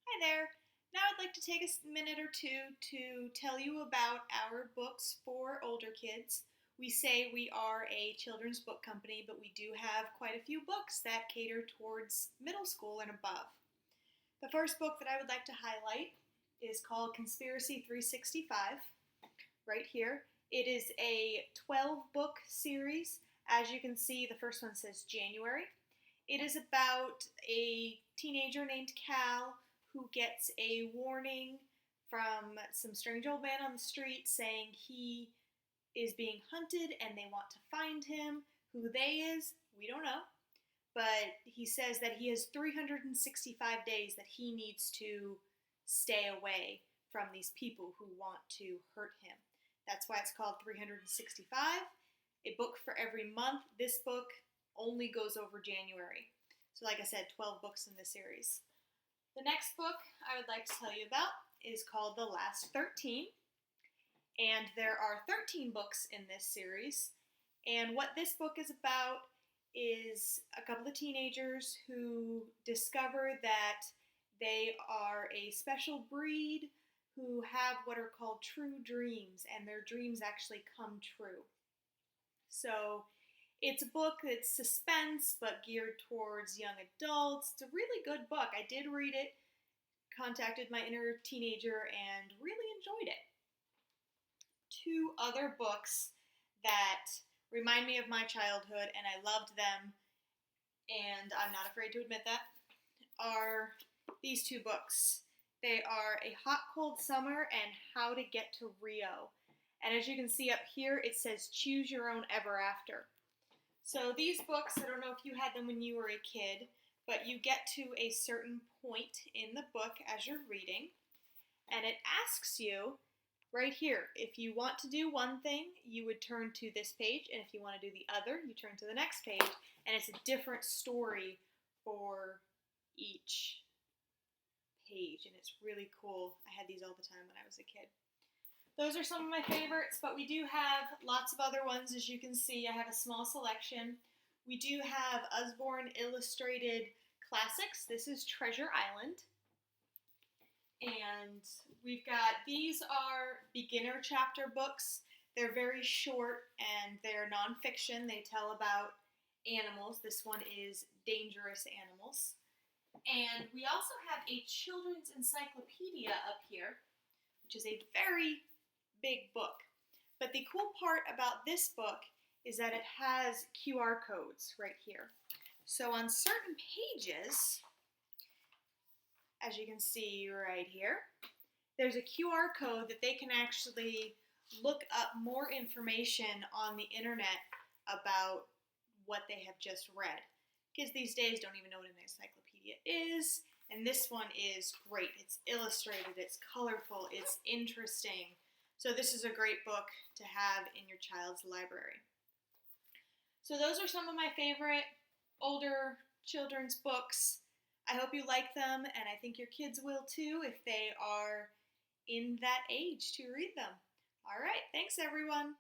Hi there. Now I'd like to take a minute or two to tell you about our books for older kids. We say we are a children's book company, but we do have quite a few books that cater towards middle school and above. The first book that I would like to highlight is called Conspiracy 365, right here. It is a 12-book series. As you can see, the first one says January. It is about a teenager named Cal who gets a warning from some strange old man on the street saying he is being hunted and they want to find him. Who they is, we don't know. But he says that he has 365 days that he needs to stay away from these people who want to hurt him. That's why it's called 365. A book for every month. This book only goes over January. So like I said, 12 books in this series. The next book I would like to tell you about is called The Last 13. And there are 13 books in this series. And what this book is about is a couple of teenagers who discover that they are a special breed who have what are called true dreams, and their dreams actually come true. So it's a book that's suspense but geared towards young adults. It's a really good book. I did read it, contacted my inner teenager, and really enjoyed it. Two other books that remind me of my childhood, and I loved them, and I'm not afraid to admit that, are these two books. They are A Hot Cold Summer and How to Get to Rio. And as you can see up here, it says Choose Your Own Ever After. So these books, I don't know if you had them when you were a kid, but you get to a certain point in the book as you're reading, and it asks you right here, if you want to do one thing, you would turn to this page, and if you want to do the other, you turn to the next page, and it's a different story for each page, and it's really cool. I had these all the time when I was a kid. Those are some of my favorites, but we do have lots of other ones. As you can see, I have a small selection. We do have Usborne Illustrated Classics. This is Treasure Island. And we've got, these are beginner chapter books. They're very short and they're nonfiction. They tell about animals. This one is Dangerous Animals. And we also have a children's encyclopedia up here, which is a very big book. But the cool part about this book is that it has QR codes right here. So on certain pages, as you can see right here, there's a QR code that they can actually look up more information on the internet about what they have just read. Kids these days don't even know what an encyclopedia is, and this one is great. It's illustrated, it's colorful, it's interesting. So this is a great book to have in your child's library. So those are some of my favorite older children's books. I hope you like them, and I think your kids will too if they are in that age to read them. All right, thanks everyone.